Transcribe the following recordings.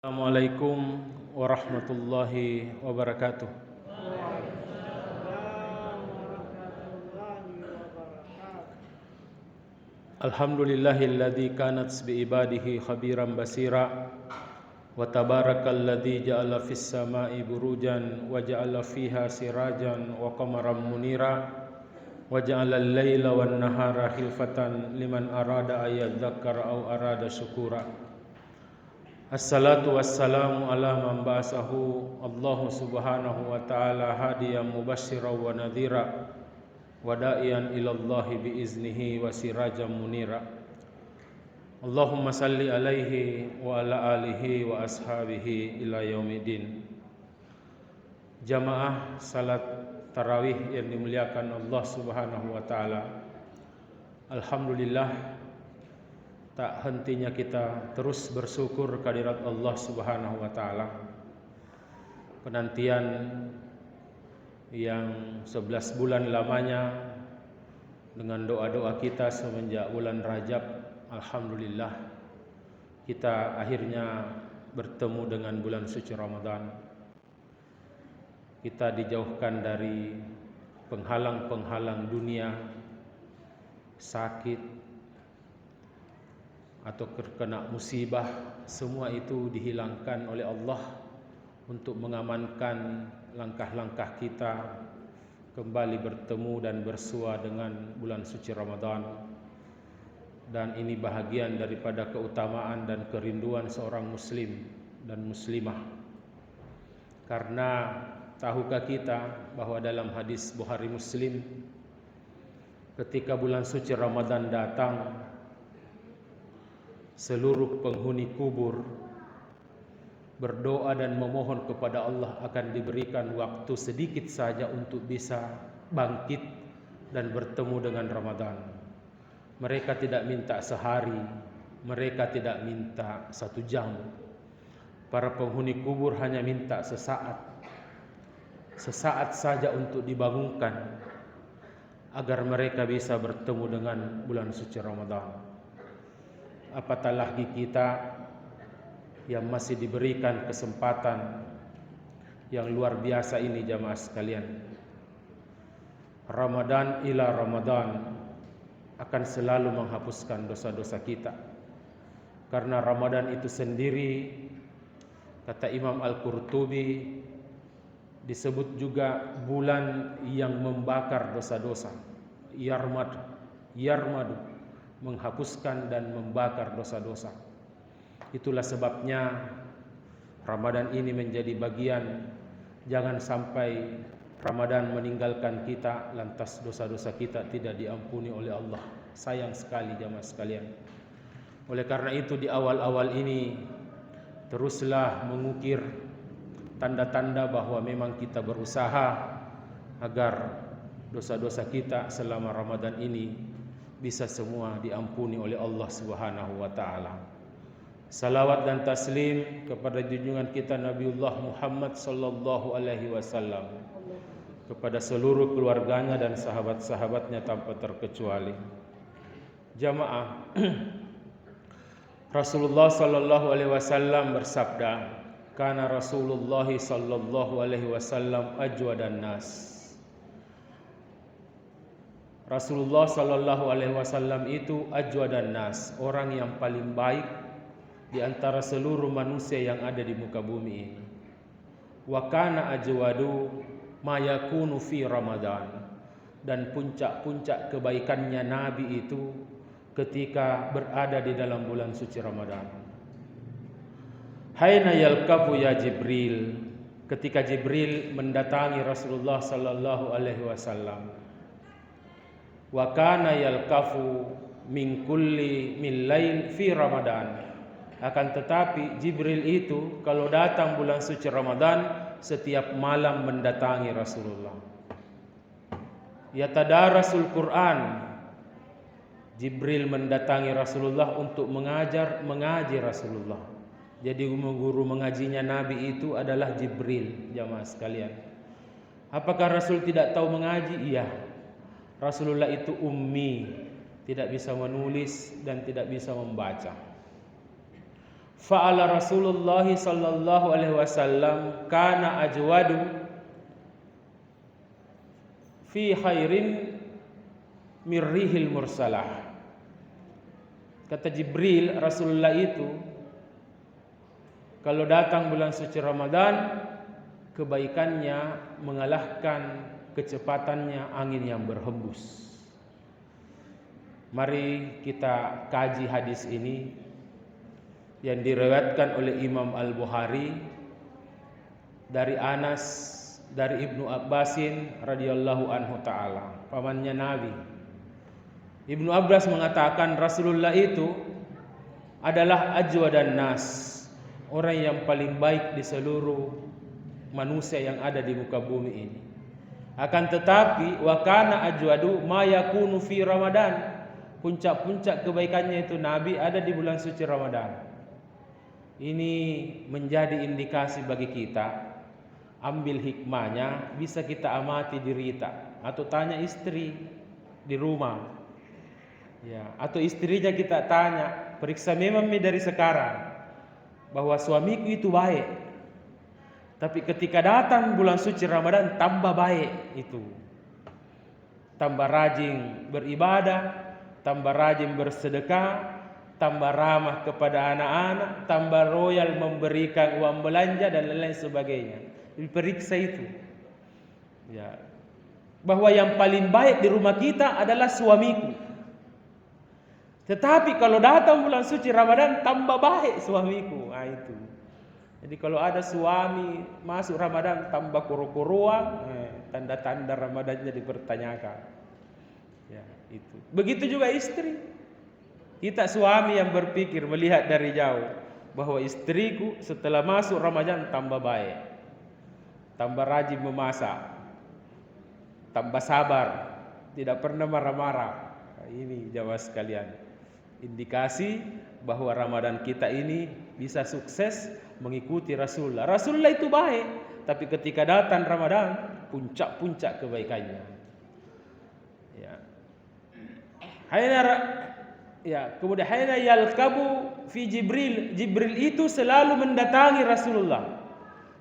Assalamualaikum warahmatullahi wabarakatuh. Alhamdulillahilladzi kanat biibadihi khabiran basira wa tabarakalladzi ja'ala fis sama'i burujan wa ja'ala fiha sirajan wa qamaran munira wa ja'ala al-laila wan nahara khilfatan liman arada ayyadzakkara aw arada syukura. Assalatu wassalamu ala man ba'asahu Allahu subhanahu wa ta'ala hadiyan mubasysyiran wa nadhira wa da'iyan ilallahi biiznihi wa sirajan munira. Allahumma salli alaihi wa ala alihi wa ashabihi ila yaumiddin. Jamaah salat tarawih yang dimuliakan Allah subhanahu wa ta'ala, alhamdulillah, tak hentinya kita terus bersyukur kehadirat Allah subhanahu wa ta'ala. Penantian yang 11 bulan lamanya dengan doa-doa kita semenjak bulan Rajab, alhamdulillah kita akhirnya bertemu dengan bulan suci Ramadan. Kita dijauhkan dari penghalang-penghalang dunia, sakit atau terkena musibah, semua itu dihilangkan oleh Allah untuk mengamankan langkah-langkah kita kembali bertemu dan bersua dengan bulan suci Ramadan. Dan ini bahagian daripada keutamaan dan kerinduan seorang muslim dan muslimah. Karena tahukah kita bahwa dalam hadis Bukhari Muslim, ketika bulan suci Ramadan datang, seluruh penghuni kubur berdoa dan memohon kepada Allah akan diberikan waktu sedikit saja untuk bisa bangkit dan bertemu dengan Ramadan. Mereka tidak minta sehari, mereka tidak minta 1 jam. Para penghuni kubur hanya minta sesaat saja untuk dibangunkan agar mereka bisa bertemu dengan bulan suci Ramadan. Apatah lagi kita yang masih diberikan kesempatan yang luar biasa ini, jamaah sekalian. Ramadan ila Ramadan akan selalu menghapuskan dosa-dosa kita. Karena Ramadan itu sendiri, kata Imam Al-Qurtubi, disebut juga bulan yang membakar dosa-dosa. Yarmadu, menghapuskan dan membakar dosa-dosa. Itulah sebabnya Ramadan ini menjadi bagian. Jangan sampai Ramadan meninggalkan kita lantas dosa-dosa kita tidak diampuni oleh Allah. Sayang sekali jamaah sekalian. Oleh karena itu di awal-awal ini teruslah mengukir tanda-tanda bahwa memang kita berusaha agar dosa-dosa kita selama Ramadan ini bisa semua diampuni oleh Allah Subhanahu wa taala. Salawat dan taslim kepada junjungan kita Nabiullah Muhammad sallallahu alaihi wasallam, kepada seluruh keluarganya dan sahabat-sahabatnya tanpa terkecuali. Jamaah, Rasulullah sallallahu alaihi wasallam bersabda, "Kana Rasulullah sallallahu alaihi wasallam ajwadan nas." Rasulullah sallallahu alaihi wasallam itu ajwadan nas, orang yang paling baik di antara seluruh manusia yang ada di muka bumi ini. Wa kana ajwadu ma yakunu fi Ramadan, dan puncak-puncak kebaikannya Nabi itu ketika berada di dalam bulan suci Ramadan. Haina yalqafu ya Jibril, ketika Jibril mendatangi Rasulullah sallallahu alaihi wasallam. Wa kana yalqafu min kulli min lail fi Ramadan. Akan tetapi Jibril itu kalau datang bulan suci Ramadan setiap malam mendatangi Rasulullah. Yatadarasul Quran. Jibril mendatangi Rasulullah untuk mengaji Rasulullah. Jadi guru mengajinya Nabi itu adalah Jibril, jamaah sekalian. Apakah Rasul tidak tahu mengaji? Iya. Rasulullah itu ummi, tidak bisa menulis dan tidak bisa membaca. Fa'ala Rasulullah sallallahu alaihi wasallam kana ajwadu fi khairin mirrihil mursalah. Kata Jibril, Rasulullah itu kalau datang bulan suci Ramadan, kebaikannya mengalahkan kecepatannya angin yang berhembus. Mari kita kaji hadis ini yang diriwayatkan oleh Imam Al-Bukhari dari Anas, dari Ibnu Abbasin radhiyallahu anhu ta'ala, pamannya Nabi. Ibnu Abbas mengatakan Rasulullah itu adalah ajwadan nas, orang yang paling baik di seluruh manusia yang ada di muka bumi ini. Akan tetapi wa kana ajwadu ma yakunu fi Ramadan. Puncak-puncak kebaikannya itu Nabi ada di bulan suci Ramadan. Ini menjadi indikasi bagi kita. Ambil hikmahnya, bisa kita amati diri kita atau tanya istri di rumah. Ya, atau istrinya kita tanya, periksa memang dari sekarang bahwa suamiku itu baik. Tapi ketika datang bulan suci Ramadan tambah baik itu. Tambah rajin beribadah, tambah rajin bersedekah, tambah ramah kepada anak-anak, tambah royal memberikan uang belanja dan lain-lain sebagainya. Diperiksa itu. Ya. Bahwa yang paling baik di rumah kita adalah suamiku. Tetapi kalau datang bulan suci Ramadan tambah baik suamiku. Nah itu. Jadi kalau ada suami masuk Ramadan tambah kuru-kuruan, tanda-tanda Ramadannya dipertanyakan. Ya, itu. Begitu juga istri. Kita suami yang berpikir melihat dari jauh bahwa istriku setelah masuk Ramadan tambah baik. Tambah rajin memasak. Tambah sabar, tidak pernah marah-marah. Nah, ini jamaah sekalian. Indikasi bahwa Ramadan kita ini bisa sukses mengikuti Rasulullah. Rasulullah itu baik, tapi ketika datang Ramadan, puncak-puncak kebaikannya. Kemudian hayna yalkabu fi Jibril. Jibril itu selalu mendatangi Rasulullah.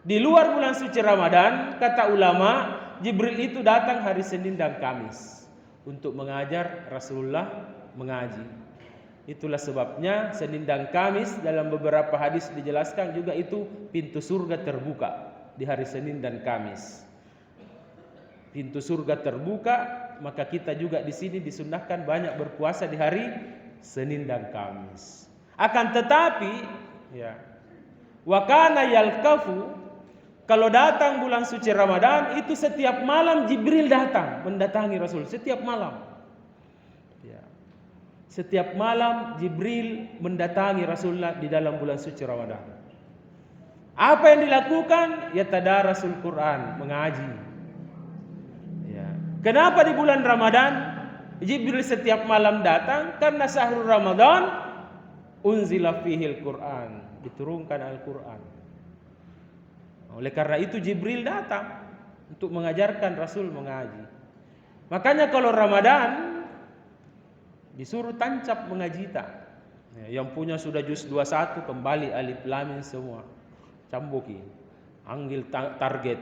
Di luar bulan suci Ramadan, kata ulama, Jibril itu datang hari Senin dan Kamis untuk mengajar Rasulullah mengaji. Itulah sebabnya Senin dan Kamis dalam beberapa hadis dijelaskan juga itu pintu surga terbuka di hari Senin dan Kamis. Pintu surga terbuka, maka kita juga di sini disunnahkan banyak berpuasa di hari Senin dan Kamis. Akan tetapi, wa kana yalkafu, kalau datang bulan suci Ramadan itu setiap malam Jibril datang mendatangi Rasul setiap malam. Setiap malam Jibril mendatangi Rasulullah di dalam bulan suci Ramadan. Apa yang dilakukan? Yatadarasul Quran, mengaji. Kenapa di bulan Ramadan Jibril setiap malam datang? Karena syahrul Ramadan unzila fihil Quran, diturunkan Al-Quran. Oleh karena itu Jibril datang untuk mengajarkan Rasul mengaji. Makanya kalau Ramadan disuruh tancap mengaji tak. Yang punya sudah juz 21 kembali alif lam mim semua. Cambuki. Ambil target.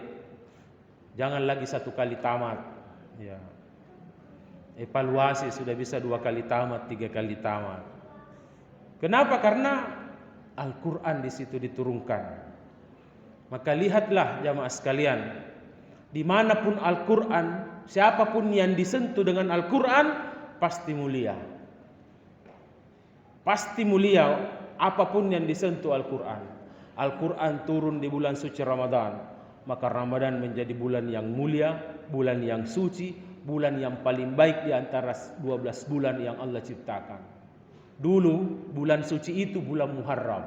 Jangan lagi 1 kali tamat. Evaluasi sudah bisa 2 kali tamat, 3 kali tamat. Kenapa? Karena Al-Quran di situ diturunkan. Maka lihatlah jamaah sekalian, dimanapun Al-Quran, siapapun yang disentuh dengan Al-Quran pasti mulia. Pasti mulia apapun yang disentuh Al-Quran. Al-Quran turun di bulan suci Ramadan, maka Ramadan menjadi bulan yang mulia, bulan yang suci, bulan yang paling baik di antara 12 bulan yang Allah ciptakan. Dulu bulan suci itu bulan Muharram.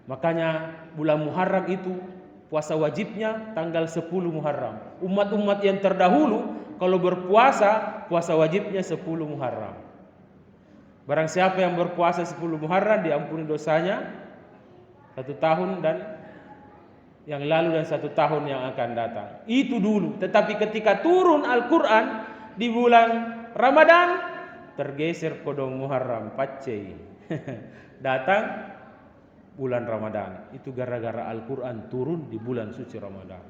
Makanya bulan Muharram itu puasa wajibnya tanggal 10 Muharram. Umat-umat yang terdahulu kalau berpuasa, puasa wajibnya 10 Muharram. Barang siapa yang berpuasa 10 Muharram diampuni dosanya 1 tahun dan yang lalu dan 1 tahun yang akan datang. Itu dulu. Tetapi ketika turun Al-Quran di bulan Ramadan, tergeser kodong Muharram, Pacei. Datang bulan Ramadan. Itu gara-gara Al-Quran turun di bulan suci Ramadan.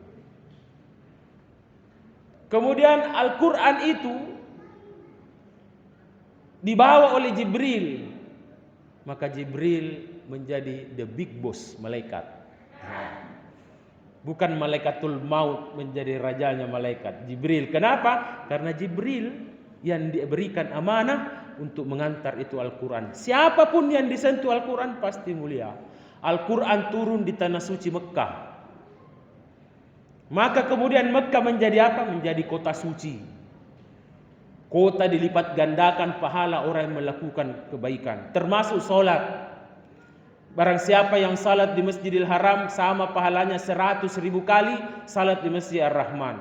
Kemudian Al-Quran itu dibawa oleh Jibril. Maka Jibril menjadi the big boss malaikat. Bukan malaikatul maut menjadi rajanya malaikat. Jibril. Kenapa? Karena Jibril yang diberikan amanah untuk mengantar itu Al-Quran. Siapapun yang disentuh Al-Quran pasti mulia. Al-Quran turun di tanah suci Mekah. Maka kemudian Mekah menjadi apa? Menjadi kota suci. Kota dilipat gandakan pahala orang yang melakukan kebaikan. Termasuk solat. Barang siapa yang salat di Masjidil Haram sama pahalanya 100.000 kali salat di Masjid Ar-Rahman.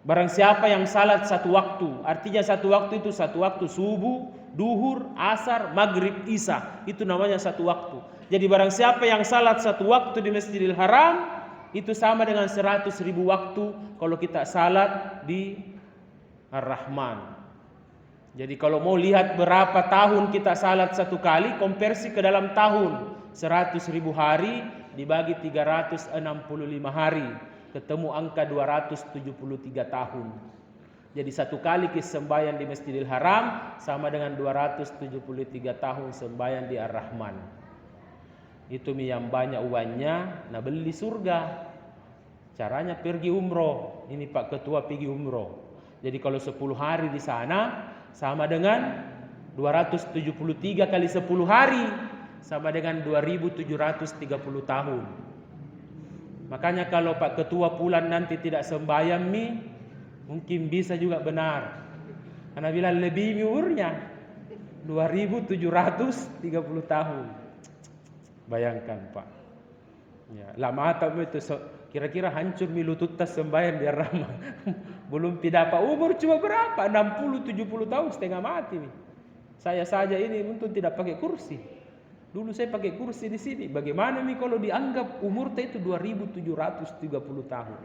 Barang siapa yang salat satu waktu, artinya satu waktu itu satu waktu subuh, duhur, asar, maghrib, isya. Itu namanya satu waktu. Jadi barang siapa yang salat satu waktu di Masjidil Haram, itu sama dengan 100.000 waktu kalau kita salat di Ar-Rahman. Jadi kalau mau lihat berapa tahun kita salat satu kali, konversi ke dalam tahun. 100.000 hari dibagi 365 hari. Ketemu angka 273 tahun. Jadi satu kali sembahyang di Masjidil Haram sama dengan 273 tahun sembahyang di Ar-Rahman. Itu yang banyak uangnya, nah beli surga. Caranya pergi umroh. Ini Pak Ketua pergi umroh. Jadi kalau 10 hari di sana sama dengan 273 kali 10 hari sama dengan 2730 tahun. Makanya kalau Pak Ketua pulang nanti tidak sembahyang mungkin bisa juga benar. Karena bilang lebih umurnya 2730 tahun. Bayangkan Pak. Ya, lama atau itu kira-kira hancur lutut tas sembahyang di Ar-Rahman. Belum tidak apa umur cuma berapa? 60-70 tahun setengah mati nih. Saya saja ini untung tidak pakai kursi. Dulu saya pakai kursi di sini. Bagaimana nih kalau dianggap umur itu 2730 tahun?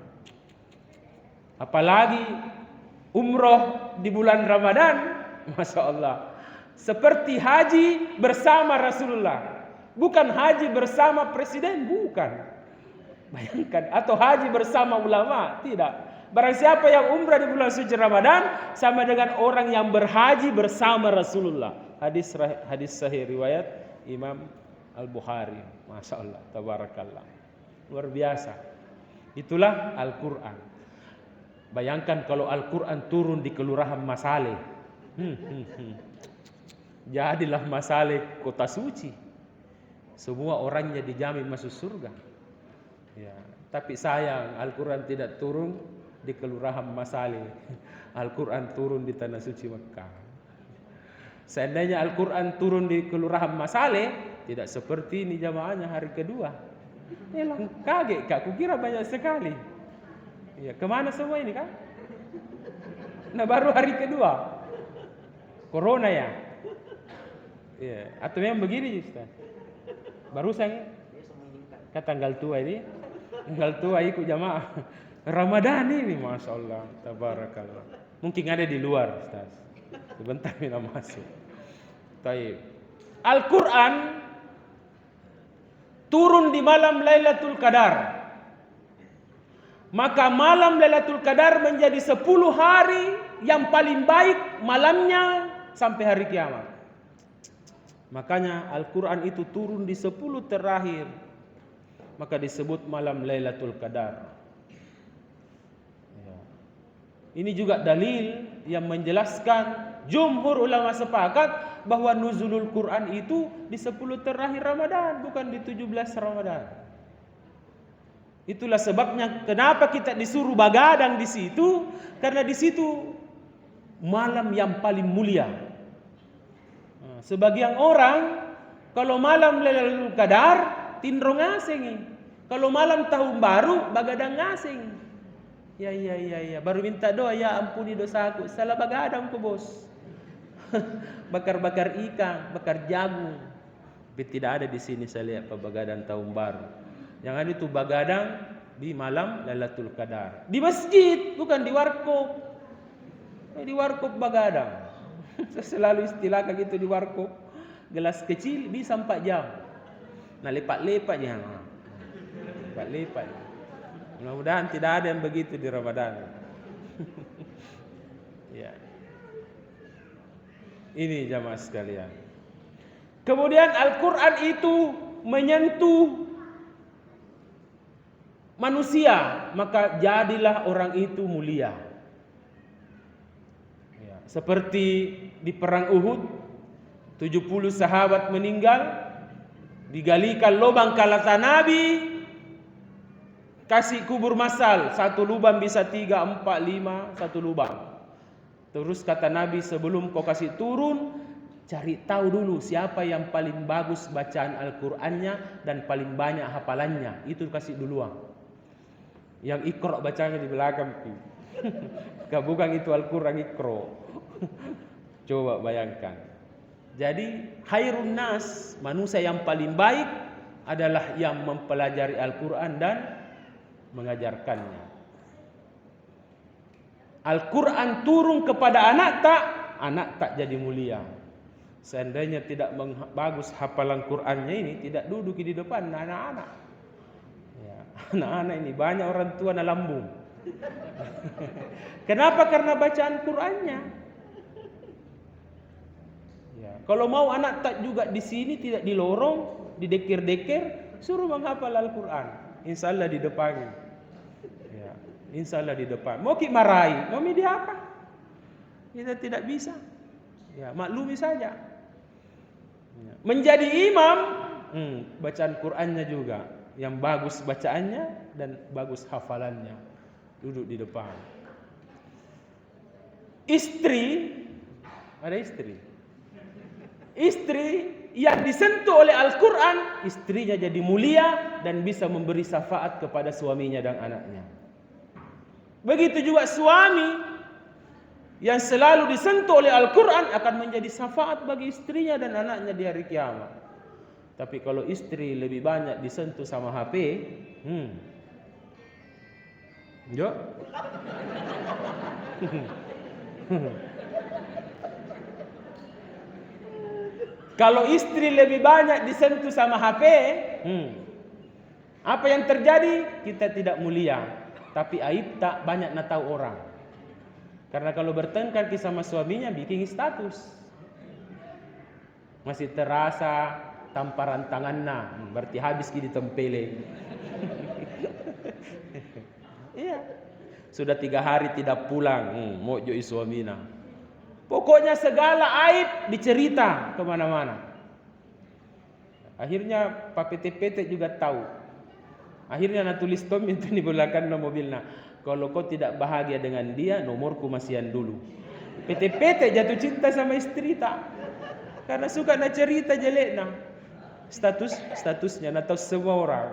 Apalagi umroh di bulan Ramadan, Masya Allah. Seperti haji bersama Rasulullah. Bukan haji bersama presiden, bukan. Bayangkan, atau haji bersama ulama, tidak. Barang siapa yang umrah di bulan suci Ramadan sama dengan orang yang berhaji bersama Rasulullah. Hadis sahih riwayat Imam Al-Bukhari. Masya Allah, tabarakallah. Luar biasa. Itulah Al-Quran. Bayangkan kalau Al-Quran turun di Kelurahan Masale. Jadilah Masale kota suci. Semua orangnya dijamin masuk surga. Ya, tapi sayang Al-Quran tidak turun di Kelurahan Masale. Al-Quran turun di tanah suci Mekah. Seandainya Al-Quran turun di Kelurahan Masale, tidak seperti ini jamaahnya hari kedua. Kaget Kak, kukira banyak sekali. Ya, kemana semua ini Kak? Nah baru hari kedua. Corona ya. Ya, atau yang begini Ustaz. Barusan tanggal tua ini. Tanggal tua ikut jamaah Ramadan ini, Masya Allah, tabarakallah. Mungkin ada di luar, Ustaz. Sebentar kita masuk. Taib. Al-Quran turun di malam Lailatul Qadar. Maka malam Lailatul Qadar menjadi 10 hari yang paling baik malamnya sampai hari kiamat. Makanya Al-Quran itu turun di 10 terakhir. Maka disebut malam Lailatul Qadar. Ya. Ini juga dalil yang menjelaskan jumhur ulama sepakat bahwa nuzulul Quran itu di 10 terakhir Ramadan, bukan di 17 Ramadan. Itulah sebabnya kenapa kita disuruh begadang di situ, karena di situ malam yang paling mulia. Sebagian orang kalau malam Lailatul Qadar tindro ngasing. Kalau malam tahun baru bagadang ngasing. Ya. Baru minta doa, ya ampuni dosaku. Salah bagadang ku bos. Bakar-bakar ikan, bakar jagung. Tapi tidak ada di sini saya lihat bagadang tahun baru. Yang ada itu bagadang di malam Lailatul Qadar. Di masjid, bukan di warkop. Di warkop bagadang. Saya selalu istilahkan gitu di warkop. Gelas kecil bisa 4 jam. Nah, lipat-lipat ya. Lipat-lipat. Mudah-mudahan tidak ada yang begitu di Ramadan. Ya. Ini jamaah sekalian. Kemudian Al-Quran itu menyentuh manusia, maka jadilah orang itu mulia. Ya. Seperti di perang Uhud, 70 sahabat meninggal, digalikan lubang kata Nabi, kasih kubur massal, satu lubang bisa 3, 4, 5, satu lubang. Terus kata Nabi, sebelum kau kasih turun, cari tahu dulu siapa yang paling bagus bacaan Al-Qur'annya dan paling banyak hafalannya. Itu kasih duluan. Yang Iqra bacanya di belakang. Bukan itu Al-Qur'an Iqra. Coba bayangkan. Jadi khairun nas, manusia yang paling baik adalah yang mempelajari Al-Qur'an dan mengajarkannya. Al-Quran turun kepada anak tak jadi mulia. Seandainya tidak bagus hafalan Qurannya ini, tidak duduk di depan anak-anak. Ya, anak-anak ini banyak orang tua na lambung. Kenapa? Karena bacaan Qurannya. Ya, kalau mau anak tak juga di sini, tidak di lorong, didekir-dekir, suruh menghafal Al-Quran. Insya Allah di depan. Insya Allah di depan. Mau kita marahi, mau dia apa? Kita tidak bisa. Ya, maklumi saja. Ya. Menjadi imam, bacaan Qur'annya juga yang bagus bacaannya dan bagus hafalannya. Duduk di depan. Istri, ada istri. Istri yang disentuh oleh Al-Quran, istrinya jadi mulia dan bisa memberi syafaat kepada suaminya dan anaknya. Begitu juga suami yang selalu disentuh oleh Al-Quran akan menjadi syafaat bagi istrinya dan anaknya di hari kiamat. Tapi kalau istri lebih banyak disentuh sama HP, kalau istri lebih banyak disentuh sama HP, apa yang terjadi? Kita tidak mulia. Tapi aib tak banyak nak tahu orang. Karena kalau bertengkar sama suaminya bikin status. Masih terasa tamparan tangannya, berarti habis di tempele. Iya. Sudah 3 hari tidak pulang, mau joi suamina. Pokoknya segala aib dicerita kemana-mana. Akhirnya Pak PT-PT juga tahu. Akhirnya nak tulis tom itu di belakang mobilnya. Kalau kau tidak bahagia dengan dia, nomorku masihan dulu. PT-PT jatuh cinta sama istri tak? Karena suka nak cerita jelek nah. Statusnya atau semua orang.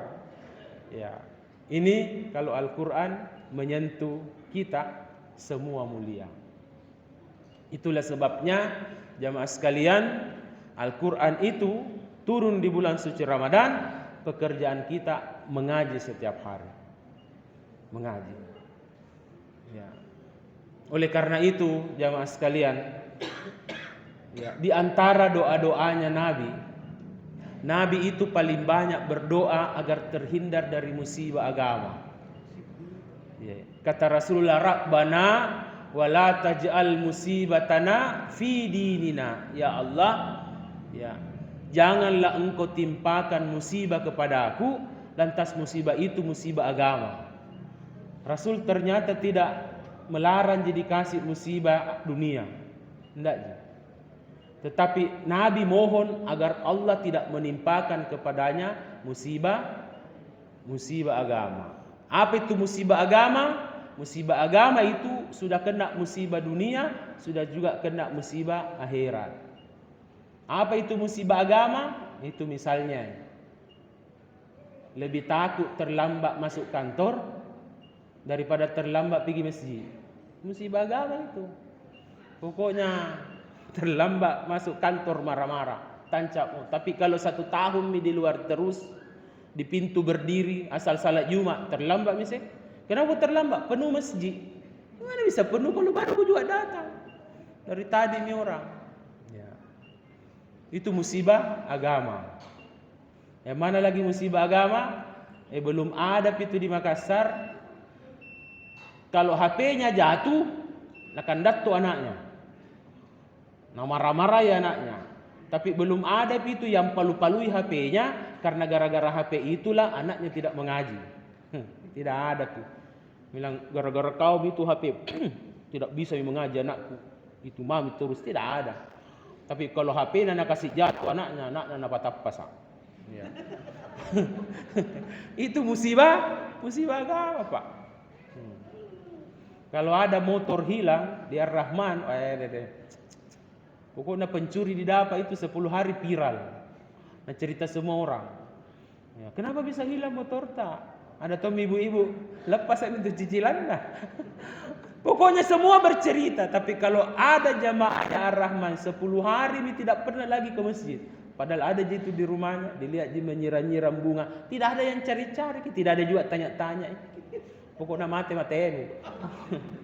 Ya. Ini kalau Al-Quran menyentuh kita semua mulia. Itulah sebabnya jamaah sekalian, Al-Quran itu turun di bulan suci Ramadan. Pekerjaan kita mengaji setiap hari. Mengaji. Ya. Oleh karena itu, jamaah sekalian, ya, di antara doa-doanya Nabi itu paling banyak berdoa agar terhindar dari musibah agama. Ya. Kata Rasulullah, Rabbana wala taj'al musibatana fi dinina. Ya Allah, ya, janganlah engkau timpakan musibah kepada aku, lantas musibah itu musibah agama. Rasul ternyata tidak melarang jadi kasih musibah dunia. Tidak. Tetapi Nabi mohon agar Allah tidak menimpakan kepadanya musibah agama. Apa itu musibah agama? Musibah agama itu sudah kena musibah dunia, sudah juga kena musibah akhirat. Apa itu musibah agama? Itu misalnya lebih takut terlambat masuk kantor daripada terlambat pergi masjid. Musibah agama itu. Pokoknya terlambat masuk kantor marah-marah, tancap. Tapi kalau 1 tahun di luar terus, di pintu berdiri, asal salat Jumat terlambat misalnya. Kenapa terlambat? Penuh masjid. Mana bisa penuh kalau baru aku juga datang. Dari tadi nih orang. Itu musibah agama. Yang mana lagi musibah agama? Belum ada itu di Makassar. Kalau HP-nya jatuh, akan datang anaknya. Nah, marah-marah ya anaknya. Tapi belum ada itu yang palu-palui HP-nya, karena gara-gara HP itulah anaknya tidak mengaji. Tidak ada tuh. Bilang gara-gara kau itu HP tidak bisa mengaji anakku. Itu mami terus, tidak ada. Tapi kalau HP anak kasih jatuh anaknya patah. Ya. Itu musibah agama, Pak. Kalau ada motor hilang di Ar-Rahman, pokoknya pencuri didapat itu 10 hari viral. Nah, cerita semua orang. Ya, kenapa bisa hilang motor tak? Ada tuh ibu-ibu lepas itu cicilan dah. Pokoknya semua bercerita. Tapi kalau ada jamaah Ar-Rahman 10 hari ini tidak pernah lagi ke masjid. Padahal ada itu di rumahnya, dilihat dia menyiram-nyiram bunga. Tidak ada yang cari-cari, tidak ada juga tanya-tanya. Pokoknya mati-matimu.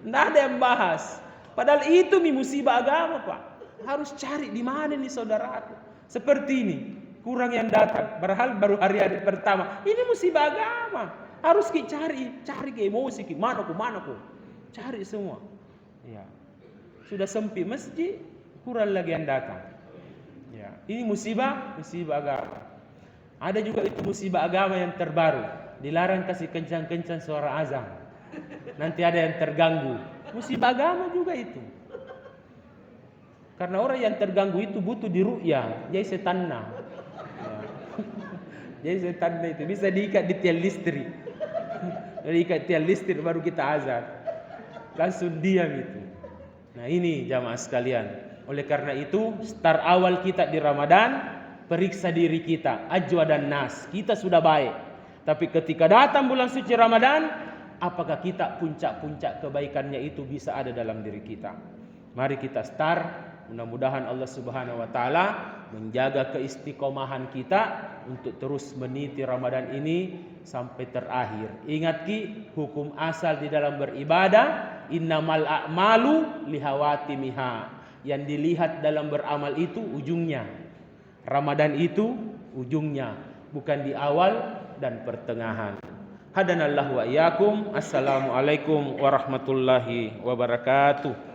Tidak ada yang bahas. Padahal itu musibah agama, Pak. Harus cari di mana nih saudaraku. Seperti ini, kurang yang datang. Baru hari-hari pertama. Ini musibah agama. Harus cari ke emosi, mana ku. Cari semua. Ya. Sudah sempit masjid, kurang lagi yang datang. Ya, ini musibah agama. Ada juga itu musibah agama yang terbaru. Dilarang kasih kencang-kencang suara azan. Nanti ada yang terganggu. Musibah agama juga itu. Karena orang yang terganggu itu butuh diru'yah. Jadi setanna. Ya. Jadi setanna itu bisa diikat di tiang listrik. Diikat tiang listrik baru kita azan. Langsung diam itu. Nah, ini jamaah sekalian. Oleh karena itu, start awal kita di Ramadan, periksa diri kita, ajwa dan nas. Kita sudah baik. Tapi ketika datang bulan suci Ramadan, apakah kita puncak-puncak kebaikannya itu bisa ada dalam diri kita? Mari kita start. Mudah-mudahan Allah Subhanahu wa taala menjaga keistiqomahan kita untuk terus meniti Ramadan ini sampai terakhir. Ingat hukum asal di dalam beribadah, innamal a'malu lihawatimiha. Yang dilihat dalam beramal itu ujungnya. Ramadan itu ujungnya, bukan di awal dan pertengahan. Hadanallahu wa iyyakum. Assalamualaikum warahmatullahi wabarakatuh.